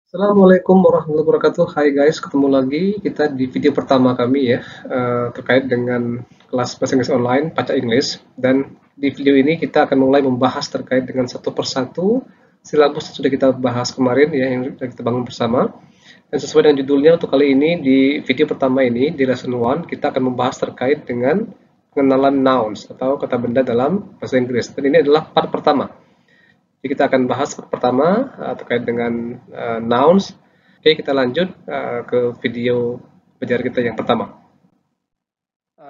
Assalamualaikum warahmatullahi wabarakatuh. Hai guys, ketemu lagi kita di video pertama kami ya, terkait dengan kelas bahasa Inggris online, Paca Inggris. Dan di video ini kita akan mulai membahas terkait dengan satu persatu silabus yang sudah kita bahas kemarin ya, yang sudah kita bangun bersama. Dan sesuai dengan judulnya untuk kali ini, di video pertama ini, di lesson 1, kita akan membahas terkait dengan pengenalan nouns atau kata benda dalam bahasa Inggris. Dan ini adalah part pertama. Jadi kita akan bahas pertama terkait dengan nouns. Oke, kita lanjut ke video belajar kita yang pertama.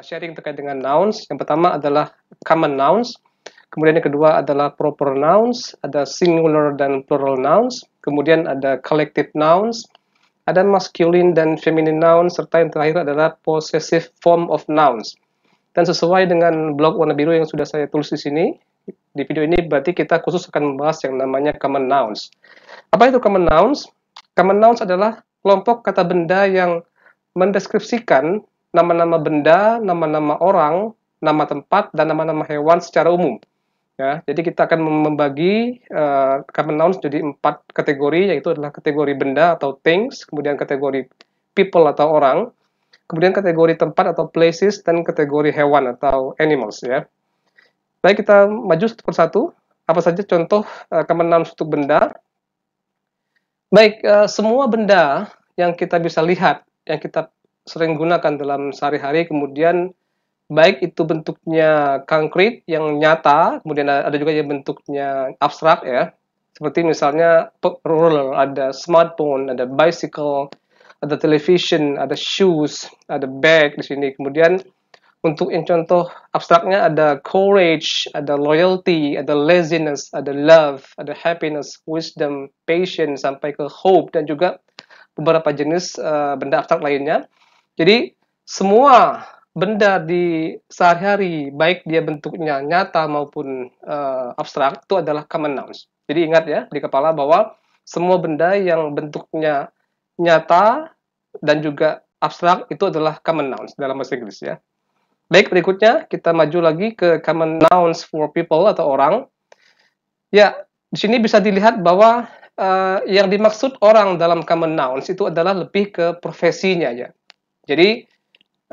Sharing terkait dengan nouns. Yang pertama adalah common nouns. Kemudian yang kedua adalah proper nouns, ada singular dan plural nouns. Kemudian ada collective nouns, ada masculine dan feminine nouns, serta yang terakhir adalah possessive form of nouns. Dan sesuai dengan blog warna biru yang sudah saya tulis di sini, di video ini berarti kita khusus akan membahas yang namanya common nouns. Apa itu common nouns? Common nouns adalah kelompok kata benda yang mendeskripsikan nama-nama benda, nama-nama orang, nama tempat, dan nama-nama hewan secara umum. Ya, jadi kita akan membagi common nouns jadi 4 kategori, yaitu adalah kategori benda atau things, kemudian kategori people atau orang, kemudian kategori tempat atau places, dan kategori hewan atau animals ya. Baik, kita maju satu persatu. Apa saja contoh common nouns untuk benda? Baik, semua benda yang kita bisa lihat, yang kita sering gunakan dalam sehari-hari, kemudian baik itu bentuknya konkret yang nyata, kemudian ada juga yang bentuknya abstrak ya. Seperti misalnya ruler, ada smartphone, ada bicycle, ada television, ada shoes, ada bag di sini. Kemudian untuk yang contoh abstraknya ada courage, ada loyalty, ada laziness, ada love, ada happiness, wisdom, patience, sampai ke hope, dan juga beberapa jenis benda abstrak lainnya. Jadi semua benda di sehari-hari, baik dia bentuknya nyata maupun abstrak, itu adalah common nouns. Jadi ingat ya di kepala bahwa semua benda yang bentuknya nyata dan juga abstrak itu adalah common nouns dalam bahasa Inggris ya. Baik, berikutnya kita maju lagi ke common nouns for people atau orang. Ya, di sini bisa dilihat bahwa yang dimaksud orang dalam common nouns itu adalah lebih ke profesinya ya. Jadi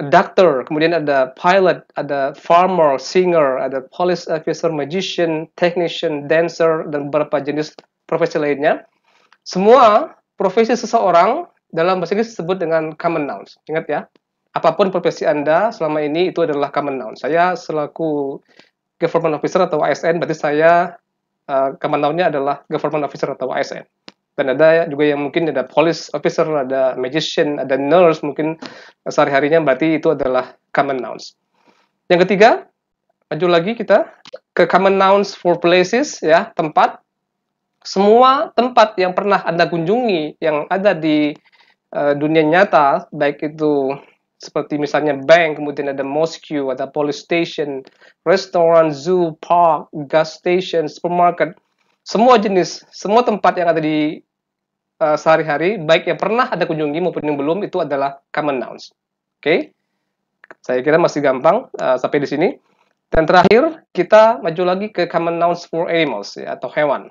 doctor, kemudian ada pilot, ada farmer, singer, ada police officer, magician, technician, dancer, dan beberapa jenis profesi lainnya. Semua profesi seseorang dalam bahasa Inggris disebut dengan common nouns. Ingat ya, apapun profesi Anda selama ini itu adalah common noun. Saya selaku government officer atau ASN, berarti saya common noun-nya adalah government officer atau ASN. Dan ada juga yang mungkin ada police officer, ada magician, ada nurse, mungkin sehari-harinya berarti itu adalah common nouns. Yang ketiga, maju lagi kita ke common nouns for places ya, tempat. Semua tempat yang pernah Anda kunjungi yang ada di dunia nyata, baik itu seperti misalnya bank, kemudian ada mosque, ada police station, restoran, zoo, park, gas station, supermarket, semua jenis, semua tempat yang ada di sehari-hari, baik yang pernah ada kunjungi maupun yang belum, itu adalah common nouns. Oke, saya kira masih gampang sampai di sini. Dan terakhir, kita maju lagi ke common nouns for animals ya, atau hewan.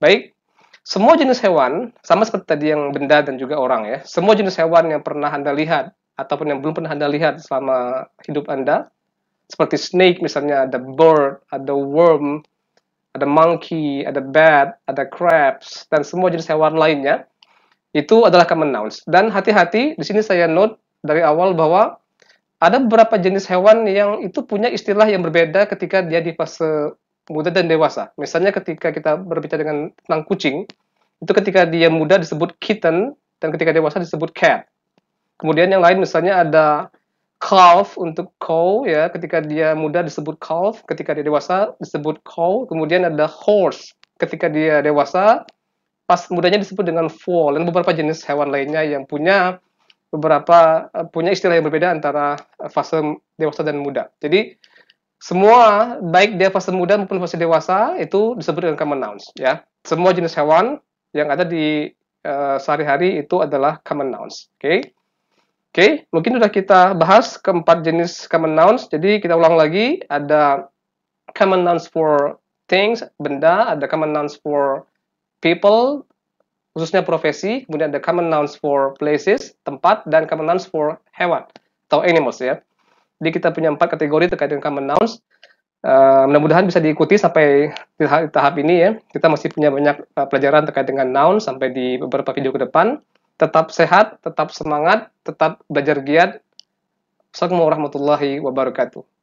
Baik, semua jenis hewan, sama seperti tadi yang benda dan juga orang ya, semua jenis hewan yang pernah Anda lihat ataupun yang belum pernah Anda lihat selama hidup Anda, seperti snake misalnya, ada bird, ada worm, ada monkey, ada bat, ada crabs, dan semua jenis hewan lainnya, itu adalah common nouns. Dan hati-hati, di sini saya note dari awal bahwa ada beberapa jenis hewan yang itu punya istilah yang berbeda ketika dia di fase muda dan dewasa. Misalnya ketika kita berbicara tentang kucing, itu ketika dia muda disebut kitten, dan ketika dewasa disebut cat. Kemudian yang lain misalnya ada calf untuk cow ya, ketika dia muda disebut calf, ketika dia dewasa disebut cow. Kemudian ada horse, ketika dia dewasa, pas mudanya disebut dengan foal, dan beberapa jenis hewan lainnya yang punya beberapa punya istilah yang berbeda antara fase dewasa dan muda. Jadi semua baik dia fase muda maupun fase dewasa itu disebut dengan common nouns ya. Semua jenis hewan yang ada di sehari-hari itu adalah common nouns. Oke, mungkin sudah kita bahas keempat jenis common nouns. Jadi kita ulang lagi, ada common nouns for things, benda, ada common nouns for people, khususnya profesi, kemudian ada common nouns for places, tempat, dan common nouns for hewan atau animals ya. Jadi kita punya 4 kategori terkait dengan common nouns. Mudah-mudahan bisa diikuti sampai di tahap ini ya. Kita masih punya banyak pelajaran terkait dengan noun sampai di beberapa video ke depan. Tetap sehat, tetap semangat, tetap belajar giat. Assalamualaikum warahmatullahi wabarakatuh.